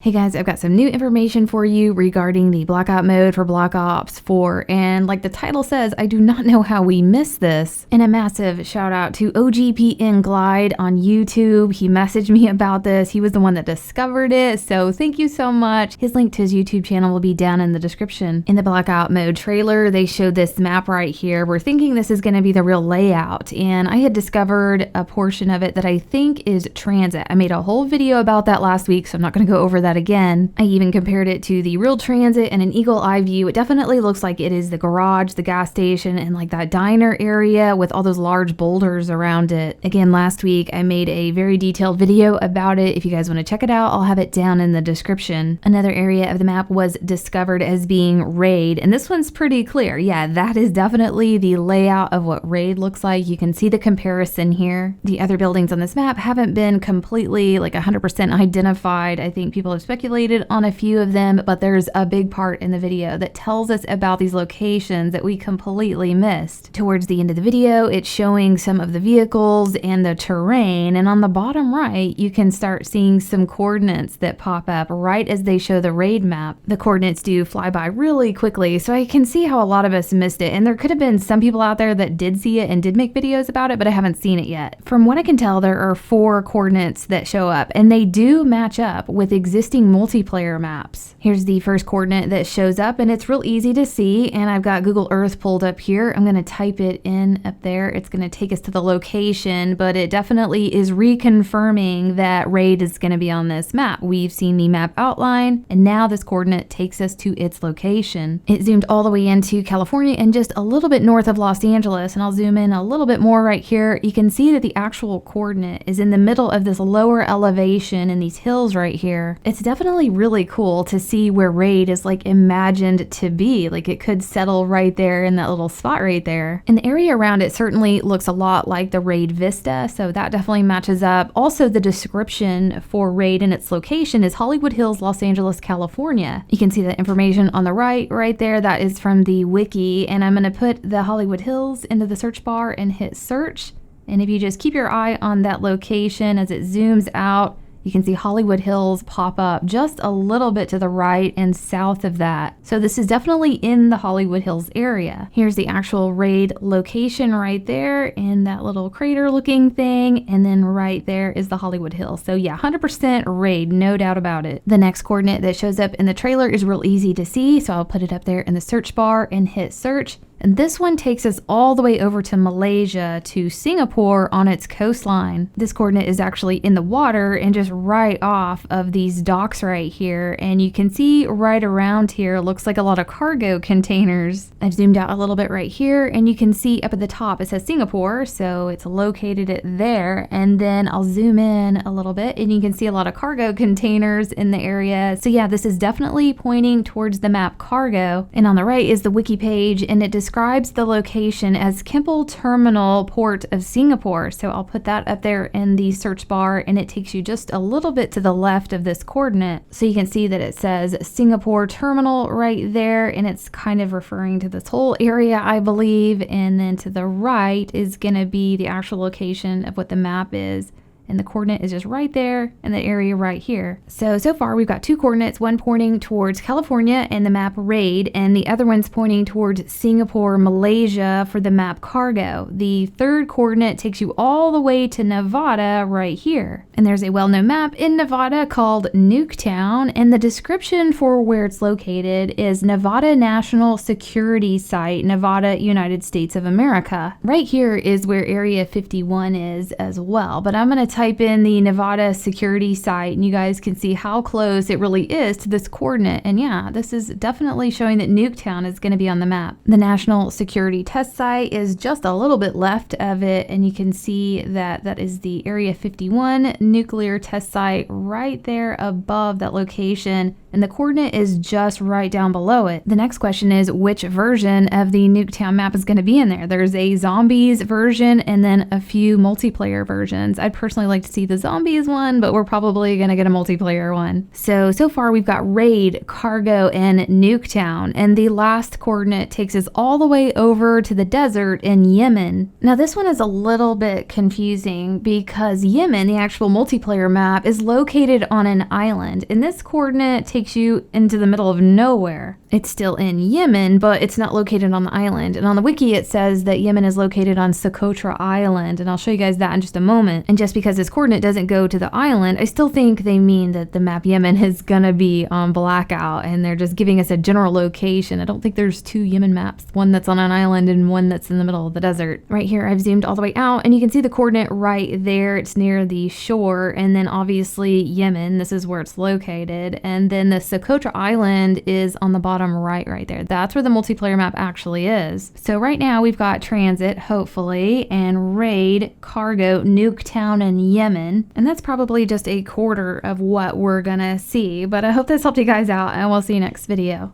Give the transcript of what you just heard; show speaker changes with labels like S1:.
S1: Hey guys, I've got some new information for you regarding the Blackout mode for Black Ops 4, and like the title says, I do not know how we missed this. And a massive shout out to OGPN Glide on YouTube. He messaged me about this. He was the one that discovered it, so thank you so much. His link to his YouTube channel will be down in the description. In the Blackout mode trailer, they showed this map right here. We're thinking this is going to be the real layout, and I had discovered a portion of it that I think is transit. I made a whole video about that last week, so I'm not going to go over that again. I even compared it to the real transit and an eagle eye view. It definitely looks like it is the garage, the gas station, and like that diner area with all those large boulders around it. Again, last week I made a very detailed video about it. If you guys want to check it out, I'll have it down in the description. Another area of the map was discovered as being Raid, and this one's pretty clear. Yeah, that is definitely the layout of what Raid looks like. You can see the comparison here. The other buildings on this map haven't been completely like 100% identified. I think people have speculated on a few of them, but there's a big part in the video that tells us about these locations that we completely missed. Towards the end of the video, it's showing some of the vehicles and the terrain, and on the bottom right, you can start seeing some coordinates that pop up right as they show the Raid map. The coordinates do fly by really quickly, so I can see how a lot of us missed it, and there could have been some people out there that did see it and did make videos about it, but I haven't seen it yet. From what I can tell, there are 4 coordinates that show up, and they do match up with existing multiplayer maps. Here's the first coordinate that shows up, and it's real easy to see, and I've got Google Earth pulled up here. I'm going to type it in up there. It's going to take us to the location, but it definitely is reconfirming that Raid is going to be on this map. We've seen the map outline, and now this coordinate takes us to its location. It zoomed all the way into California and just a little bit north of Los Angeles, and I'll zoom in a little bit more right here. You can see that the actual coordinate is in the middle of this lower elevation in these hills right here. It's definitely really cool to see where Raid is like imagined to be. Like it could settle right there in that little spot right there. And the area around it certainly looks a lot like the Raid Vista, so that definitely matches up. Also, the description for Raid and its location is Hollywood Hills, Los Angeles, California. You can see the information on the right there. That is from the wiki, and I'm going to put the Hollywood Hills into the search bar and hit search. And if you just keep your eye on that location as it zooms out, you can see Hollywood Hills pop up just a little bit to the right and south of that. So this is definitely in the Hollywood Hills area. Here's the actual Raid location right there in that little crater looking thing. And then right there is the Hollywood Hills. So yeah, 100% Raid, no doubt about it. The next coordinate that shows up in the trailer is real easy to see. So I'll put it up there in the search bar and hit search. And this one takes us all the way over to Malaysia, to Singapore on its coastline. This coordinate is actually in the water and just right off of these docks right here. And you can see right around here, looks like a lot of cargo containers. I've zoomed out a little bit right here, and you can see up at the top, it says Singapore, so it's located it there. And then I'll zoom in a little bit, and you can see a lot of cargo containers in the area. So yeah, this is definitely pointing towards the map cargo. And on the right is the wiki page, and it describes the location as Keppel Terminal Port of Singapore. So I'll put that up there in the search bar, and it takes you just a little bit to the left of this coordinate. So you can see that it says Singapore Terminal right there, and it's kind of referring to this whole area, I believe. And then to the right is going to be the actual location of what the map is. And the coordinate is just right there in the area right here. So far we've got 2 coordinates, one pointing towards California and the map Raid, and the other one's pointing towards Singapore, Malaysia for the map cargo. The third coordinate takes you all the way to Nevada right here. And there's a well-known map in Nevada called Nuketown, and the description for where it's located is Nevada National Security Site, Nevada, United States of America. Right here is where Area 51 is as well, but I'm going to type in the Nevada security site, and you guys can see how close it really is to this coordinate. And yeah, this is definitely showing that Nuketown is going to be on the map. The National Security Test Site is just a little bit left of it, and you can see that that is the Area 51 nuclear test site right there above that location. And the coordinate is just right down below it. The next question is which version of the Nuketown map is going to be in there. There's a zombies version and then a few multiplayer versions. I'd personally like to see the zombies one, but we're probably gonna get a multiplayer one. So far we've got raid, cargo, and Nuketown, and the last coordinate takes us all the way over to the desert in Yemen. Now this one is a little bit confusing because Yemen, the actual multiplayer map, is located on an island, and this coordinate takes you into the middle of nowhere. It's still in Yemen, but it's not located on the island. And on the wiki it says that Yemen is located on Socotra Island, and I'll show you guys that in just a moment. And just because this coordinate doesn't go to the island, I still think they mean that the map Yemen is gonna be on Blackout, and they're just giving us a general location. I don't think there's two Yemen maps, one that's on an island and one that's in the middle of the desert. Right here I've zoomed all the way out, and you can see the coordinate right there. It's near the shore, and then obviously Yemen, this is where it's located, and then the Socotra Island is on the bottom right there. That's where the multiplayer map actually is. So right now we've got transit, hopefully, and raid, cargo, Nuketown, and Yemen, and that's probably just a quarter of what we're gonna see, but I hope this helped you guys out, and we'll see you next video.